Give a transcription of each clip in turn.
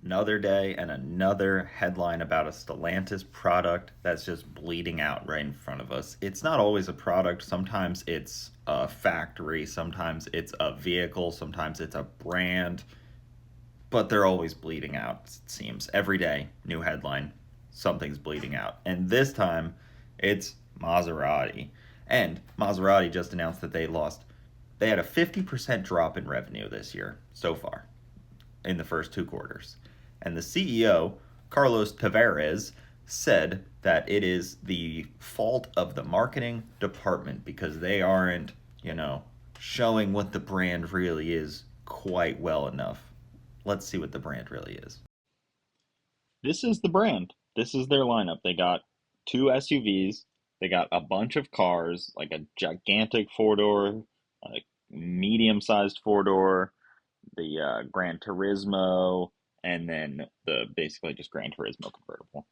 Another day and another headline about a Stellantis product that's just bleeding out right in front of us. It's not always a product. Sometimes it's a factory, sometimes it's a vehicle, sometimes it's a brand, but they're always bleeding out, it seems. Every day, new headline, something's bleeding out. And this time, it's Maserati. And Maserati just announced that they had a 50% drop in revenue this year so far in the first two quarters. And the CEO, Carlos Tavares, said that it is the fault of the marketing department because they aren't, showing what the brand really is quite well enough. Let's see what the brand really is. This is the brand. This is their lineup. They got two SUVs. They got a bunch of cars, like a gigantic four door, a medium sized four door, the Gran Turismo, and then the basically just Gran Turismo convertible.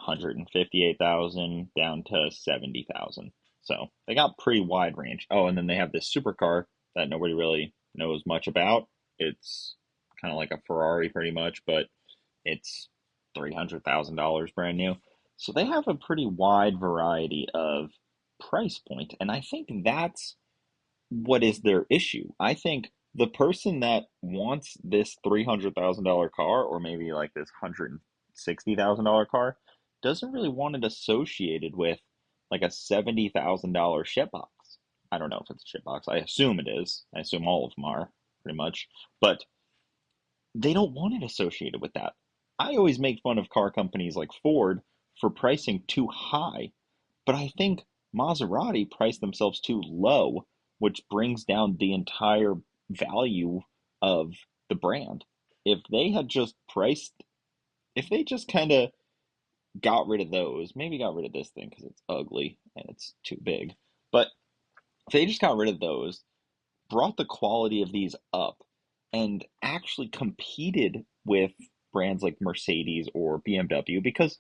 158,000 down to 70,000. So they got pretty wide range. Oh, and then they have this supercar that nobody really knows much about. It's kind of like a Ferrari pretty much, but it's $300,000 brand new. So they have a pretty wide variety of price point, and I think that's what is their issue. I think the person that wants this $300,000 car, or maybe like this $160,000 car, doesn't really want it associated with like a $70,000 shitbox. I don't know if it's a shitbox. I assume it is. I assume all of them are pretty much, but they don't want it associated with that. I always make fun of car companies like Ford for pricing too high, but I think Maserati priced themselves too low, which brings down the entire value of the brand. If they had just priced, if they just kind of got rid of those, maybe got rid of this thing because it's ugly and it's too big, but if they just got rid of those, brought the quality of these up, and actually competed with brands like Mercedes or BMW, because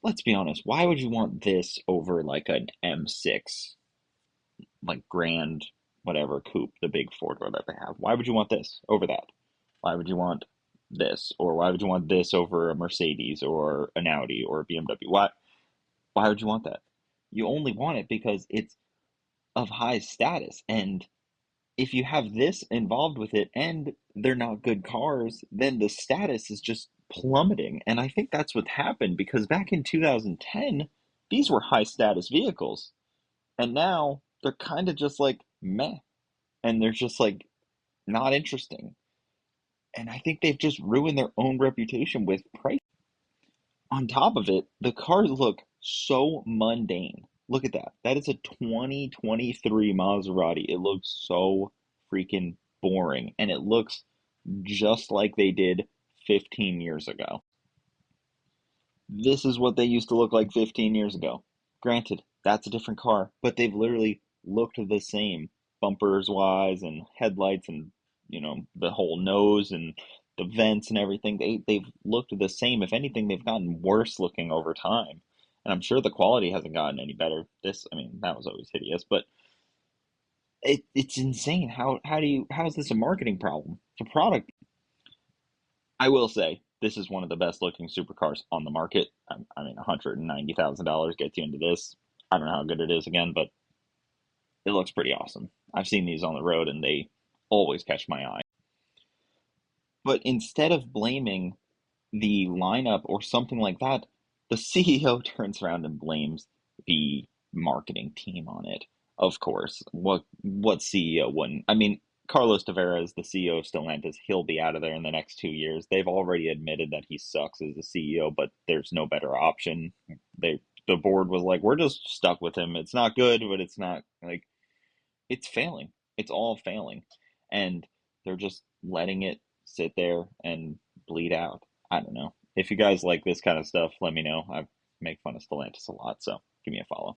let's be honest, why would you want this over like an M6, like Grand, whatever, coupe, the big four door that they have? Why would you want this over that? Why would you want this? Or why would you want this over a Mercedes or an Audi or a BMW? Why would you want that? You only want it because it's of high status. And if you have this involved with it and they're not good cars, then the status is just plummeting. And I think that's what happened because back in 2010, these were high status vehicles. And now they're kind of just like meh. And they're just like not interesting. And I think they've just ruined their own reputation with price. On top of it, the cars look so mundane. Look at that. That is a 2023 Maserati. It looks so freaking boring. And it looks just like they did 15 years ago. This is what they used to look like 15 years ago. Granted, that's a different car, but they've literally looked the same, bumpers wise and headlights and the whole nose and the vents and everything. They've looked the same. If anything, they've gotten worse looking over time. And I'm sure the quality hasn't gotten any better. I mean, that was always hideous, but it's insane. How is this a marketing problem? It's a product. I will say this is one of the best looking supercars on the market. I mean, $190,000 gets you into this. I don't know how good it is again, but it looks pretty awesome. I've seen these on the road and they always catch my eye. But instead of blaming the lineup or something like that, the CEO turns around and blames the marketing team on it. Of course, what CEO wouldn't? I mean, Carlos Tavares, the CEO of Stellantis, he'll be out of there in the next 2 years. They've already admitted that he sucks as a CEO, but there's no better option. The board was like, we're just stuck with him. It's not good, but it's not like it's failing. It's all failing, and they're just letting it sit there and bleed out. I don't know. If you guys like this kind of stuff, let me know. I make fun of Stellantis a lot, so give me a follow.